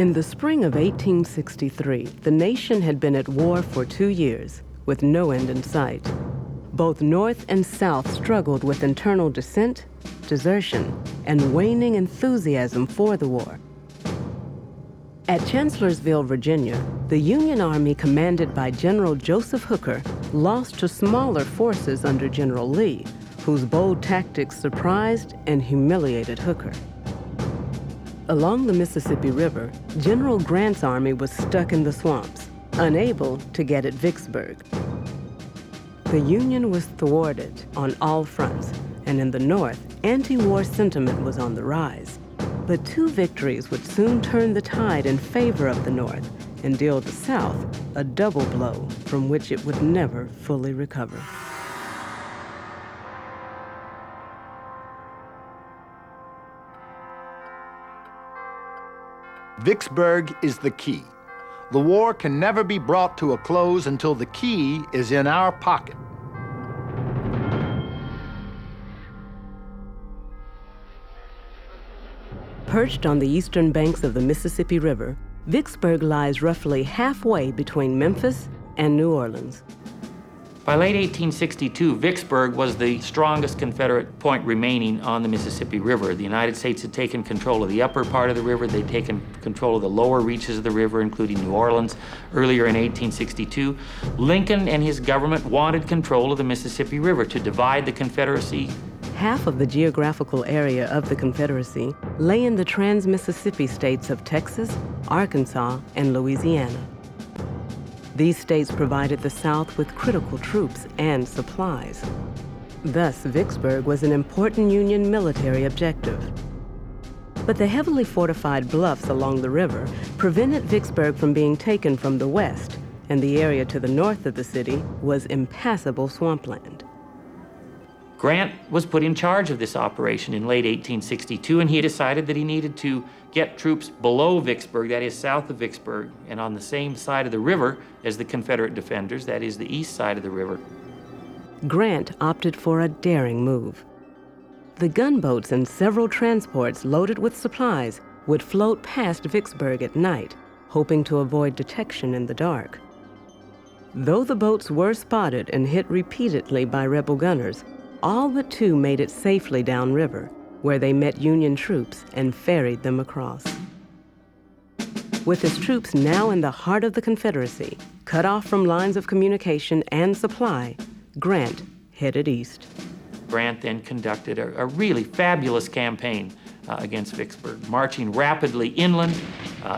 In the spring of 1863, the nation had been at war for 2 years, with no end in sight. Both North and South struggled with internal dissent, desertion, and waning enthusiasm for the war. At Chancellorsville, Virginia, the Union Army commanded by General Joseph Hooker lost to smaller forces under General Lee, whose bold tactics surprised and humiliated Hooker. Along the Mississippi River, General Grant's army was stuck in the swamps, unable to get at Vicksburg. The Union was thwarted on all fronts, and in the North, anti-war sentiment was on the rise. But 2 victories would soon turn the tide in favor of the North and deal the South a double blow from which it would never fully recover. Vicksburg is the key. The war can never be brought to a close until the key is in our pocket. Perched on the eastern banks of the Mississippi River, Vicksburg lies roughly halfway between Memphis and New Orleans. By late 1862, Vicksburg was the strongest Confederate point remaining on the Mississippi River. The United States had taken control of the upper part of the river. They'd taken control of the lower reaches of the river, including New Orleans, earlier in 1862. Lincoln and his government wanted control of the Mississippi River to divide the Confederacy. Half of the geographical area of the Confederacy lay in the trans-Mississippi states of Texas, Arkansas, and Louisiana. These states provided the South with critical troops and supplies. Thus, Vicksburg was an important Union military objective. But the heavily fortified bluffs along the river prevented Vicksburg from being taken from the west, and the area to the north of the city was impassable swampland. Grant was put in charge of this operation in late 1862, and he decided that he needed to get troops below Vicksburg, that is south of Vicksburg, and on the same side of the river as the Confederate defenders, that is the east side of the river. Grant opted for a daring move. The gunboats and several transports loaded with supplies would float past Vicksburg at night, hoping to avoid detection in the dark. Though the boats were spotted and hit repeatedly by rebel gunners, all but 2 made it safely downriver, where they met Union troops and ferried them across. With his troops now in the heart of the Confederacy, cut off from lines of communication and supply, Grant headed east. Grant then conducted a really fabulous campaign against Vicksburg, marching rapidly inland,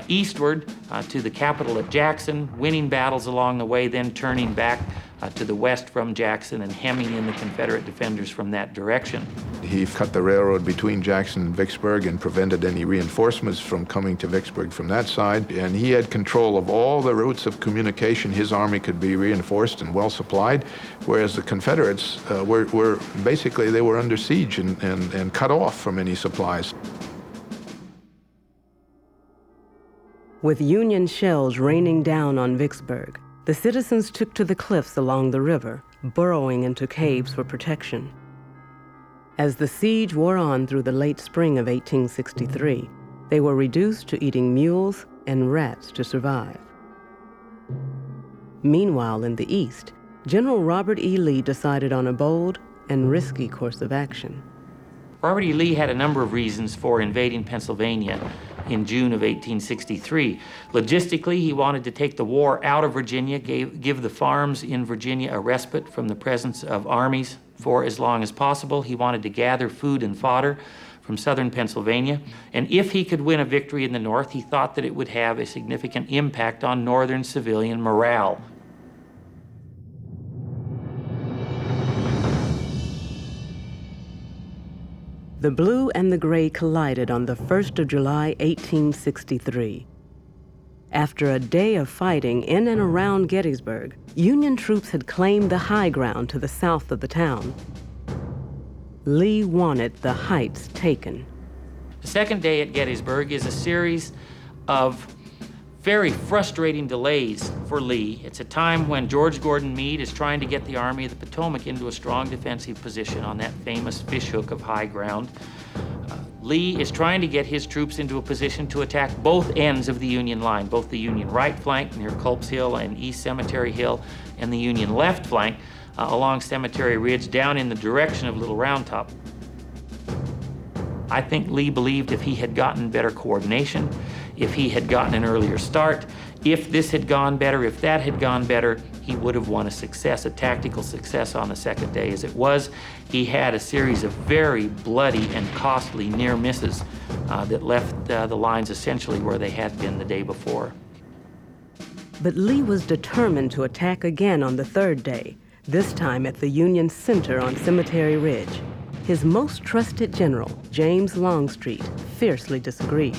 eastward to the capital at Jackson, winning battles along the way, then turning back to the west from Jackson and hemming in the Confederate defenders from that direction. He cut the railroad between Jackson and Vicksburg and prevented any reinforcements from coming to Vicksburg from that side. And he had control of all the routes of communication. His army could be reinforced and well supplied, whereas the Confederates were basically, they were under siege and cut off from any supplies. With Union shells raining down on Vicksburg, the citizens took to the cliffs along the river, burrowing into caves for protection. As the siege wore on through the late spring of 1863, they were reduced to eating mules and rats to survive. Meanwhile, in the east, General Robert E. Lee decided on a bold and risky course of action. Robert E. Lee had a number of reasons for invading Pennsylvania in June of 1863. Logistically, he wanted to take the war out of Virginia, give the farms in Virginia a respite from the presence of armies for as long as possible. He wanted to gather food and fodder from southern Pennsylvania. And if he could win a victory in the north, he thought that it would have a significant impact on northern civilian morale. The blue and the gray collided on the 1st of July, 1863. After a day of fighting in and around Gettysburg, Union troops had claimed the high ground to the south of the town. Lee wanted the heights taken. The second day at Gettysburg is a series of very frustrating delays for Lee. It's a time when George Gordon Meade is trying to get the Army of the Potomac into a strong defensive position on that famous fishhook of high ground. Lee is trying to get his troops into a position to attack both ends of the Union line, both the Union right flank near Culp's Hill and East Cemetery Hill, and the Union left flank along Cemetery Ridge down in the direction of Little Round Top. I think Lee believed if he had gotten better coordination, if he had gotten an earlier start, if this had gone better, if that had gone better, he would have won a success, a tactical success on the second day. As it was, he had a series of very bloody and costly near misses that left the lines essentially where they had been the day before. But Lee was determined to attack again on the third day, this time at the Union center on Cemetery Ridge. His most trusted general, James Longstreet, fiercely disagreed.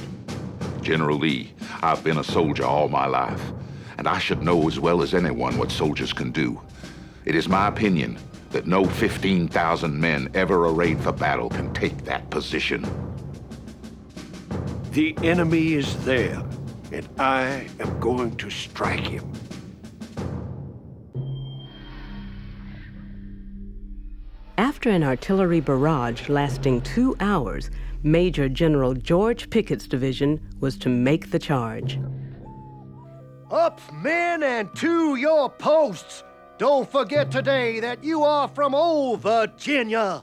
General Lee, I've been a soldier all my life, and I should know as well as anyone what soldiers can do. It is my opinion that no 15,000 men ever arrayed for battle can take that position. The enemy is there, and I am going to strike him. After an artillery barrage lasting 2 hours, Major General George Pickett's division was to make the charge. Up, men, and to your posts! Don't forget today that you are from old Virginia!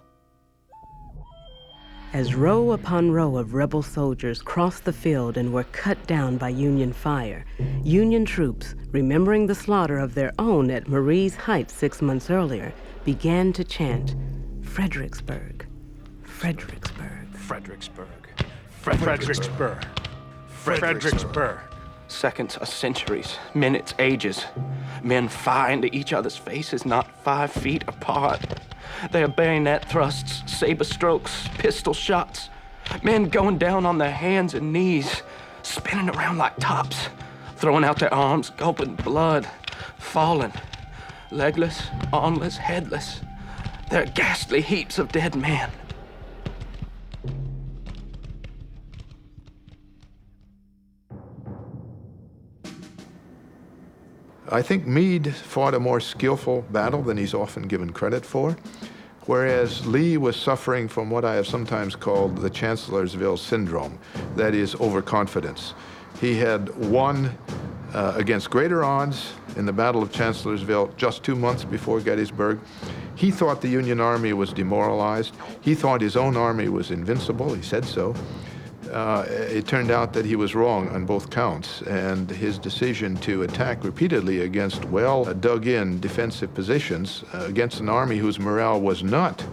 As row upon row of rebel soldiers crossed the field and were cut down by Union fire, Union troops, remembering the slaughter of their own at Marye's Heights 6 months earlier, began to chant, "Fredericksburg, Fredericksburg, Fredericksburg, Fredericksburg, Fredericksburg." Seconds are centuries, minutes ages. Men fire into each other's faces not 5 feet apart. They are bayonet thrusts, saber strokes, pistol shots. Men going down on their hands and knees, spinning around like tops, throwing out their arms, gulping blood, falling. Legless, armless, headless. They're ghastly heaps of dead men. I think Meade fought a more skillful battle than he's often given credit for, whereas Lee was suffering from what I have sometimes called the Chancellorsville syndrome, that is, overconfidence. He had won against greater odds in the Battle of Chancellorsville just 2 months before Gettysburg. He thought the Union Army was demoralized. He thought his own army was invincible. He said so. It turned out that he was wrong on both counts, and his decision to attack repeatedly against well-dug-in defensive positions against an army whose morale was not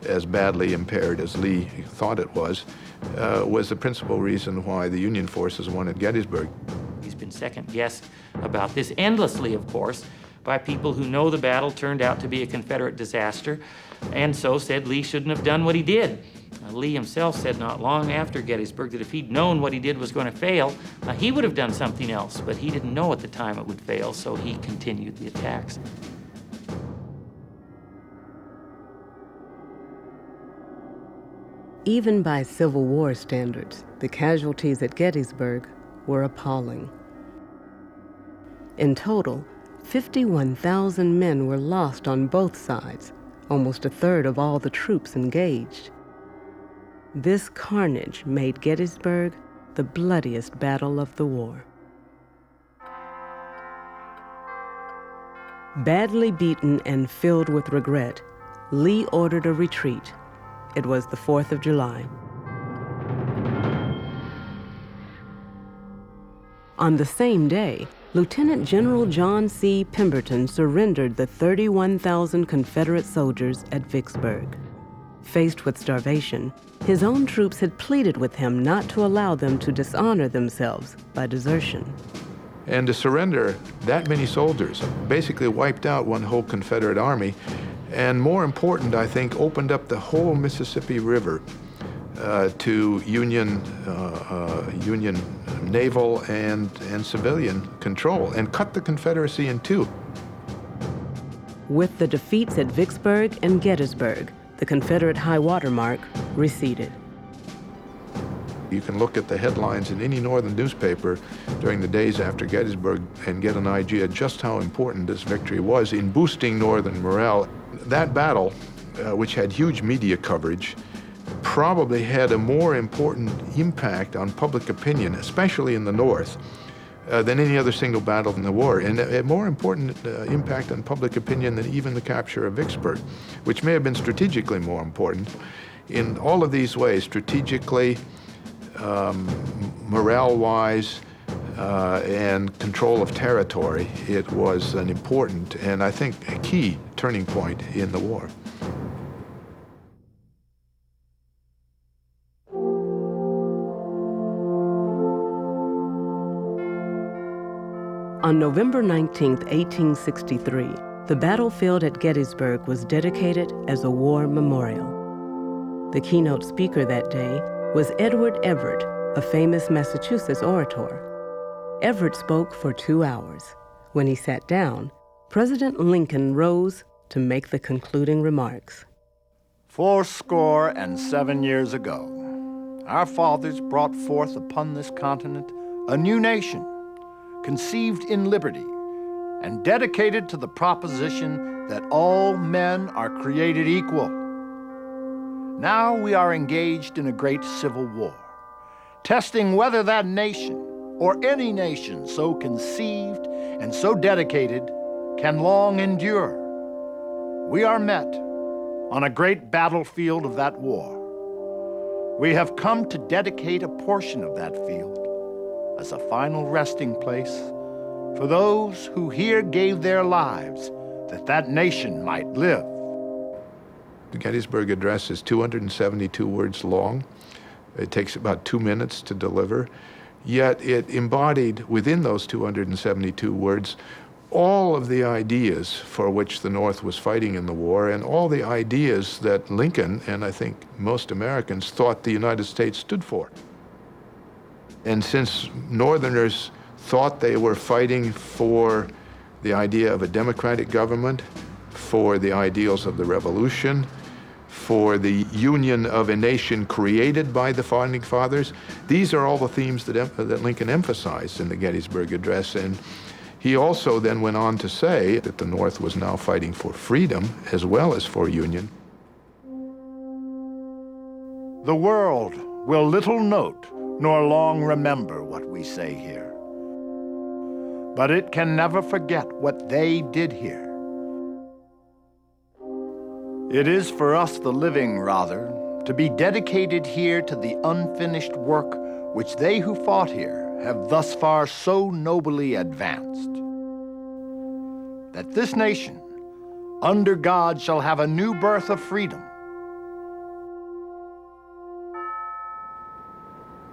as badly impaired as Lee thought it was the principal reason why the Union forces won at Gettysburg. He's been second-guessed about this endlessly, of course, by people who know the battle turned out to be a Confederate disaster, and so said Lee shouldn't have done what he did. Lee himself said not long after Gettysburg that if he'd known what he did was going to fail, he would have done something else, but he didn't know at the time it would fail, so he continued the attacks. Even by Civil War standards, the casualties at Gettysburg were appalling. In total, 51,000 men were lost on both sides, almost a third of all the troops engaged. This carnage made Gettysburg the bloodiest battle of the war. Badly beaten and filled with regret, Lee ordered a retreat. It was the 4th of July. On the same day, Lieutenant General John C. Pemberton surrendered the 31,000 Confederate soldiers at Vicksburg. Faced with starvation, his own troops had pleaded with him not to allow them to dishonor themselves by desertion. And to surrender that many soldiers basically wiped out one whole Confederate army, and more important, I think, opened up the whole Mississippi River to Union naval and civilian control, and cut the Confederacy in two. With the defeats at Vicksburg and Gettysburg, the Confederate high water mark receded. You can look at the headlines in any northern newspaper during the days after Gettysburg and get an idea just how important this victory was in boosting northern morale. That battle, which had huge media coverage, probably had a more important impact on public opinion, especially in the North, than any other single battle in the war, and a more important impact on public opinion than even the capture of Vicksburg, which may have been strategically more important. In all of these ways, strategically, morale-wise, and control of territory, it was an important and I think a key turning point in the war. On November 19, 1863, the battlefield at Gettysburg was dedicated as a war memorial. The keynote speaker that day was Edward Everett, a famous Massachusetts orator. Everett spoke for 2 hours. When he sat down, President Lincoln rose to make the concluding remarks. 77 years ago, our fathers brought forth upon this continent a new nation, conceived in liberty and dedicated to the proposition that all men are created equal. Now we are engaged in a great civil war, testing whether that nation or any nation so conceived and so dedicated can long endure. We are met on a great battlefield of that war. We have come to dedicate a portion of that field as a final resting place for those who here gave their lives that that nation might live. The Gettysburg Address is 272 words long. It takes about 2 minutes to deliver, yet it embodied within those 272 words all of the ideas for which the North was fighting in the war and all the ideas that Lincoln, and I think most Americans, thought the United States stood for. And since Northerners thought they were fighting for the idea of a democratic government, for the ideals of the Revolution, for the union of a nation created by the Founding Fathers, these are all the themes that Lincoln emphasized in the Gettysburg Address. And he also then went on to say that the North was now fighting for freedom as well as for union. The world will little note nor long remember what we say here, but it can never forget what they did here. It is for us, the living, rather, to be dedicated here to the unfinished work which they who fought here have thus far so nobly advanced. That this nation, under God, shall have a new birth of freedom.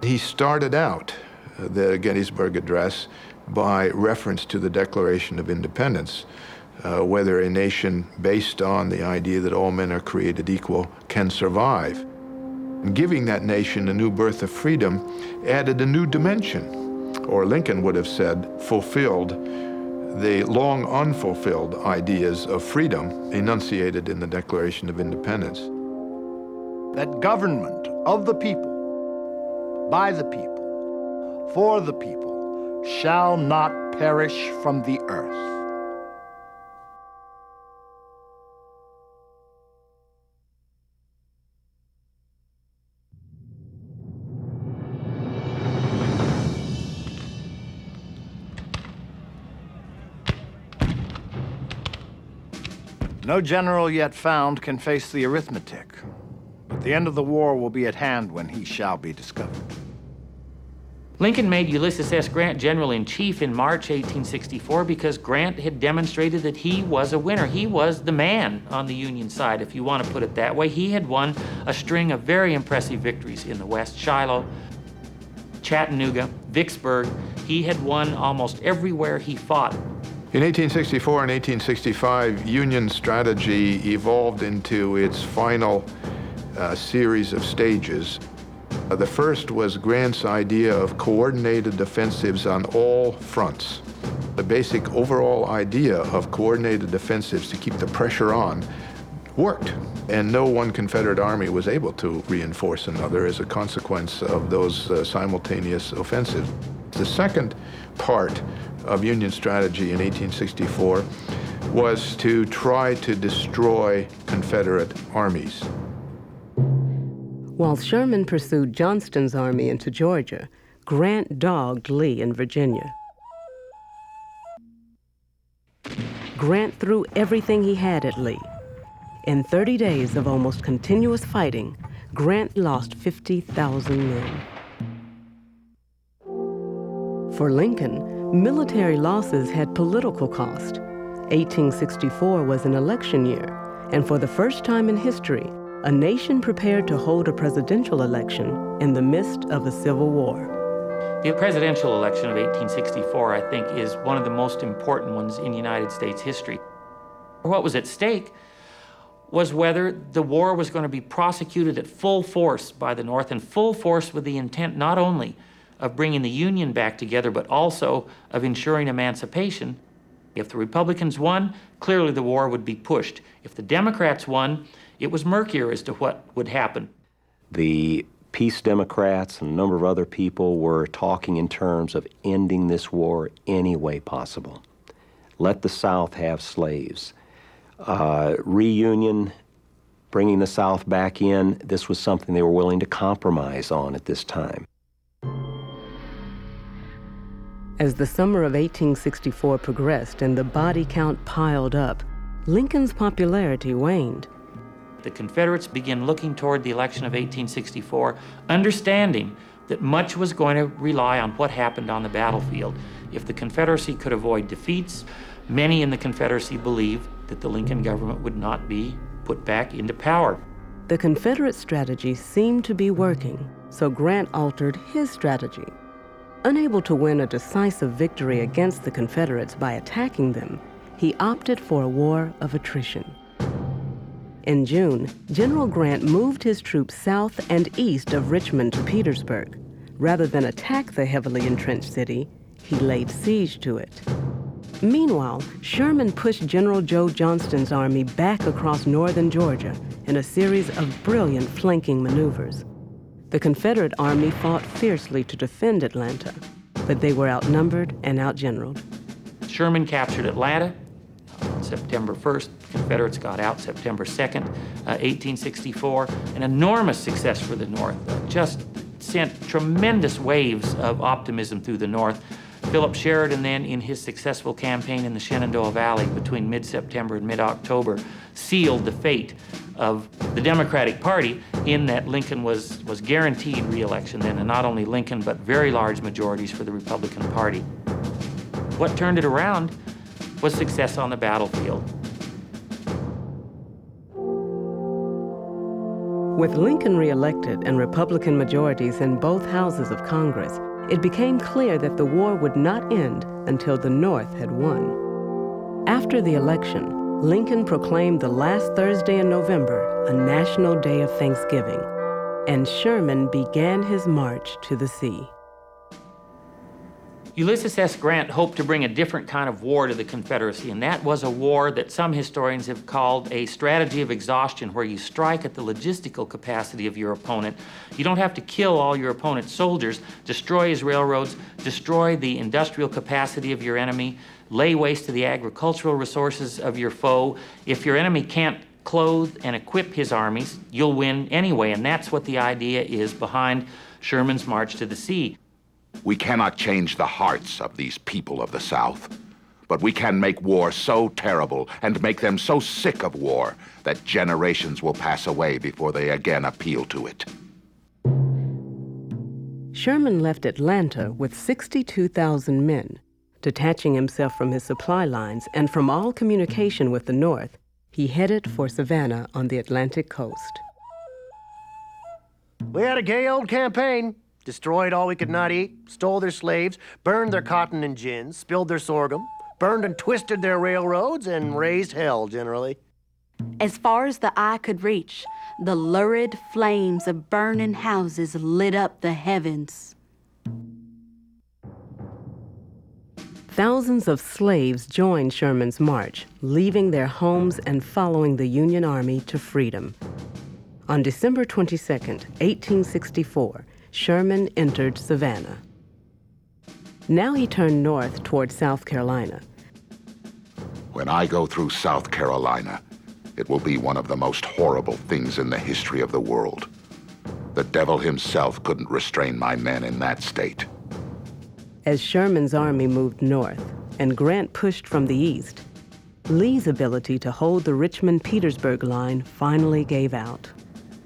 He started out the Gettysburg Address by reference to the Declaration of Independence, whether a nation based on the idea that all men are created equal can survive. And giving that nation a new birth of freedom added a new dimension, or Lincoln would have said, fulfilled the long unfulfilled ideas of freedom enunciated in the Declaration of Independence. That government of the people, by the people, for the people, shall not perish from the earth. No general yet found can face the arithmetic, but the end of the war will be at hand when he shall be discovered. Lincoln made Ulysses S. Grant General-in-Chief in March 1864 because Grant had demonstrated that he was a winner. He was the man on the Union side, if you want to put it that way. He had won a string of very impressive victories in the West: Shiloh, Chattanooga, Vicksburg. He had won almost everywhere he fought. In 1864 and 1865, Union strategy evolved into its final series of stages. The first was Grant's idea of coordinated offensives on all fronts. The basic overall idea of coordinated offensives to keep the pressure on worked, and no one Confederate army was able to reinforce another as a consequence of those simultaneous offensives. The second part of Union strategy in 1864 was to try to destroy Confederate armies. While Sherman pursued Johnston's army into Georgia, Grant dogged Lee in Virginia. Grant threw everything he had at Lee. In 30 days of almost continuous fighting, Grant lost 50,000 men. For Lincoln, military losses had political cost. 1864 was an election year, and for the first time in history, a nation prepared to hold a presidential election in the midst of a civil war. The presidential election of 1864, I think, is one of the most important ones in United States history. What was at stake was whether the war was going to be prosecuted at full force by the North, and full force with the intent not only of bringing the Union back together, but also of ensuring emancipation. If the Republicans won, clearly the war would be pushed. If the Democrats won, it was murkier as to what would happen. The Peace Democrats and a number of other people were talking in terms of ending this war any way possible. Let the South have slaves. Reunion, bringing the South back in, this was something they were willing to compromise on at this time. As the summer of 1864 progressed and the body count piled up, Lincoln's popularity waned. The Confederates began looking toward the election of 1864, understanding that much was going to rely on what happened on the battlefield. If the Confederacy could avoid defeats, many in the Confederacy believed that the Lincoln government would not be put back into power. The Confederate strategy seemed to be working, so Grant altered his strategy. Unable to win a decisive victory against the Confederates by attacking them, he opted for a war of attrition. In June, General Grant moved his troops south and east of Richmond to Petersburg. Rather than attack the heavily entrenched city, he laid siege to it. Meanwhile, Sherman pushed General Joe Johnston's army back across northern Georgia in a series of brilliant flanking maneuvers. The Confederate army fought fiercely to defend Atlanta, but they were outnumbered and outgeneraled. Sherman captured Atlanta on September 1st. Confederates got out September 2nd, 1864. An enormous success for the North. Just sent tremendous waves of optimism through the North. Philip Sheridan then, in his successful campaign in the Shenandoah Valley between mid-September and mid-October, sealed the fate of the Democratic Party in that Lincoln was guaranteed re-election then, and not only Lincoln, but very large majorities for the Republican Party. What turned it around was success on the battlefield. With Lincoln re-elected and Republican majorities in both houses of Congress, it became clear that the war would not end until the North had won. After the election, Lincoln proclaimed the last Thursday in November a national day of Thanksgiving, and Sherman began his march to the sea. Ulysses S. Grant hoped to bring a different kind of war to the Confederacy, and that was a war that some historians have called a strategy of exhaustion, where you strike at the logistical capacity of your opponent. You don't have to kill all your opponent's soldiers, destroy his railroads, destroy the industrial capacity of your enemy, lay waste to the agricultural resources of your foe. If your enemy can't clothe and equip his armies, you'll win anyway, and that's what the idea is behind Sherman's march to the sea. We cannot change the hearts of these people of the South, but we can make war so terrible and make them so sick of war that generations will pass away before they again appeal to it. Sherman left Atlanta with 62,000 men. Detaching himself from his supply lines and from all communication with the North, he headed for Savannah on the Atlantic coast. We had a gay old campaign. Destroyed all we could not eat, stole their slaves, burned their cotton and gin, spilled their sorghum, burned and twisted their railroads, and raised hell generally. As far as the eye could reach, the lurid flames of burning houses lit up the heavens. Thousands of slaves joined Sherman's march, leaving their homes and following the Union Army to freedom. On December 22nd, 1864, Sherman entered Savannah. Now he turned north toward South Carolina. When I go through South Carolina, it will be one of the most horrible things in the history of the world. The devil himself couldn't restrain my men in that state. As Sherman's army moved north and Grant pushed from the east, Lee's ability to hold the Richmond-Petersburg line finally gave out.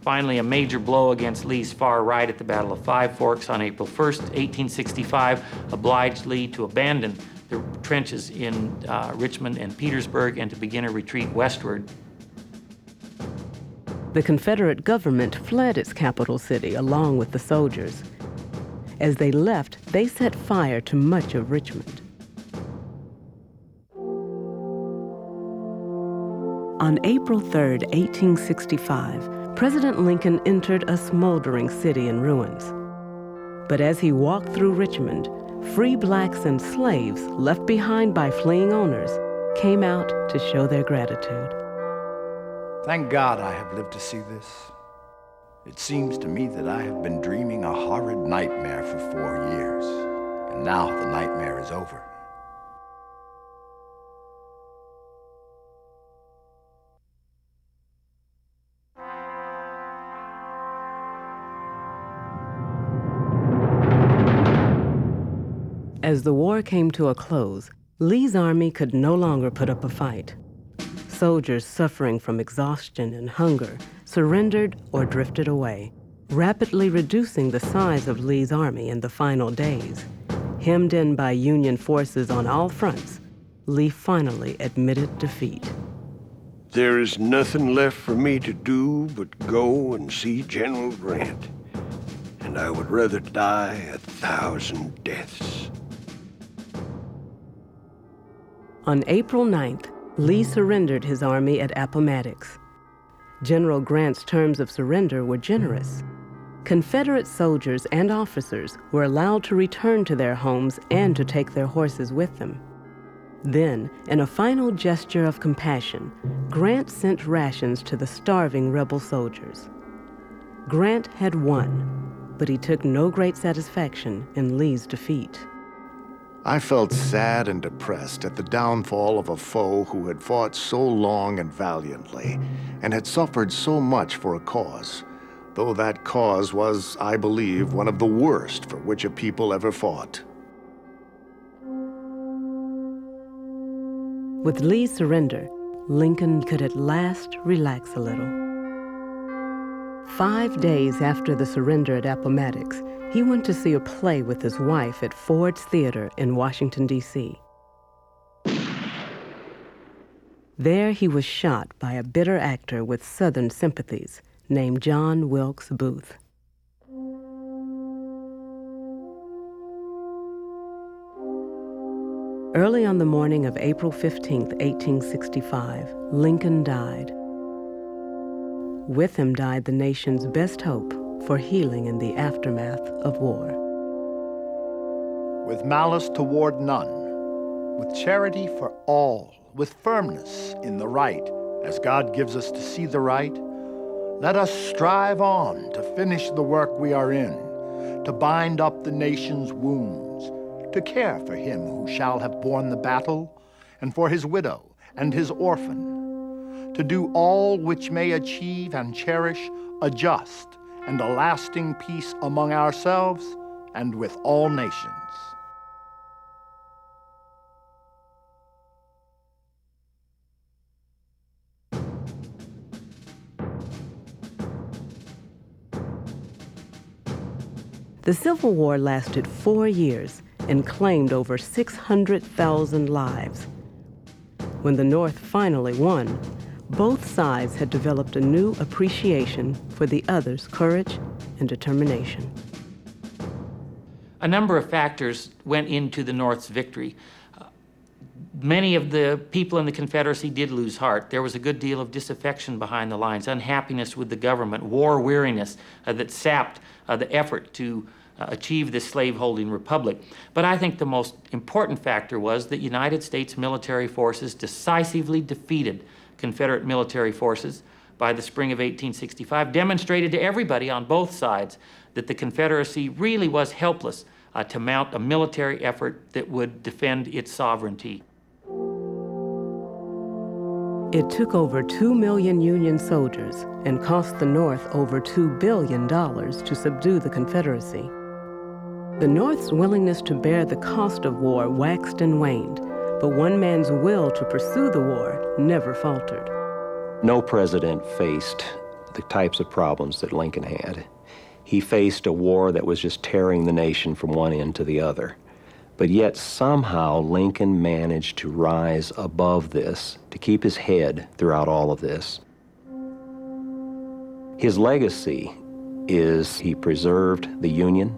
Finally, a major blow against Lee's far right at the Battle of Five Forks on April 1st, 1865, obliged Lee to abandon the trenches in Richmond and Petersburg and to begin a retreat westward. The Confederate government fled its capital city along with the soldiers. As they left, they set fire to much of Richmond. On April 3, 1865, President Lincoln entered a smoldering city in ruins. But as he walked through Richmond, free blacks and slaves left behind by fleeing owners came out to show their gratitude. Thank God I have lived to see this. It seems to me that I have been dreaming a horrid nightmare for 4 years, and now the nightmare is over. As the war came to a close, Lee's army could no longer put up a fight. Soldiers suffering from exhaustion and hunger surrendered or drifted away, rapidly reducing the size of Lee's army in the final days. Hemmed in by Union forces on all fronts, Lee finally admitted defeat. There is nothing left for me to do but go and see General Grant, and I would rather die 1,000 deaths. On April 9th, Lee surrendered his army at Appomattox. General Grant's terms of surrender were generous. Confederate soldiers and officers were allowed to return to their homes and to take their horses with them. Then, in a final gesture of compassion, Grant sent rations to the starving rebel soldiers. Grant had won, but he took no great satisfaction in Lee's defeat. I felt sad and depressed at the downfall of a foe who had fought so long and valiantly and had suffered so much for a cause, though that cause was, I believe, one of the worst for which a people ever fought. With Lee's surrender, Lincoln could at last relax a little. 5 days after the surrender at Appomattox, he went to see a play with his wife at Ford's Theater in Washington, D.C. There he was shot by a bitter actor with Southern sympathies named John Wilkes Booth. Early on the morning of April 15, 1865, Lincoln died. With him died the nation's best hope for healing in the aftermath of war. With malice toward none, with charity for all, with firmness in the right, as God gives us to see the right, let us strive on to finish the work we are in, to bind up the nation's wounds, to care for him who shall have borne the battle, and for his widow and his orphan, to do all which may achieve and cherish a just and a lasting peace among ourselves and with all nations. The Civil War lasted 4 years and claimed over 600,000 lives. When the North finally won, both sides had developed a new appreciation for the other's courage and determination. A number of factors went into the North's victory. Many of the people in the Confederacy did lose heart. There was a good deal of disaffection behind the lines, unhappiness with the government, war weariness that sapped the effort to achieve this slaveholding republic. But I think the most important factor was that United States military forces decisively defeated Confederate military forces by the spring of 1865, demonstrated to everybody on both sides that the Confederacy really was helpless to mount a military effort that would defend its sovereignty. It took over 2 million Union soldiers and cost the North over $2 billion to subdue the Confederacy. The North's willingness to bear the cost of war waxed and waned, but one man's will to pursue the war never faltered. No president faced the types of problems that Lincoln had. He faced a war that was just tearing the nation from one end to the other. But yet somehow Lincoln managed to rise above this, to keep his head throughout all of this. His legacy is he preserved the Union,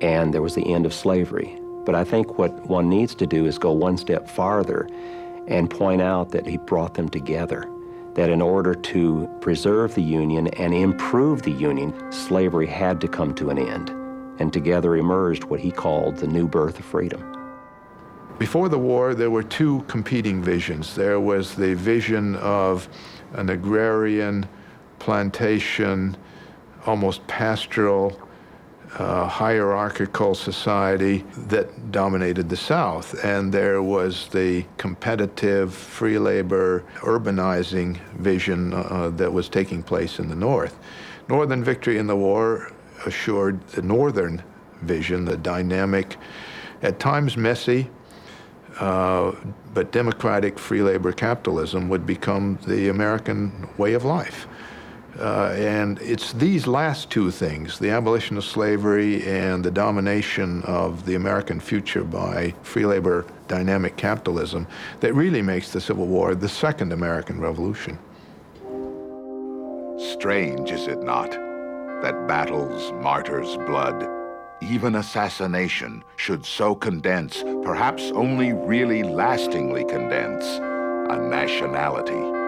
and there was the end of slavery. But I think what one needs to do is go one step farther and point out that he brought them together, that in order to preserve the Union and improve the Union, slavery had to come to an end. And together emerged what he called the new birth of freedom. Before the war, there were two competing visions. There was the vision of an agrarian, plantation, almost pastoral, hierarchical society that dominated the South. And there was the competitive, free labor, urbanizing vision that was taking place in the North. Northern victory in the war assured the Northern vision, the dynamic, at times messy, but democratic free labor capitalism would become the American way of life. And it's these last two things, the abolition of slavery and the domination of the American future by free labor dynamic capitalism, that really makes the Civil War the second American Revolution. Strange, is it not, that battles, martyrs' blood, even assassination should so condense, perhaps only really lastingly condense, a nationality.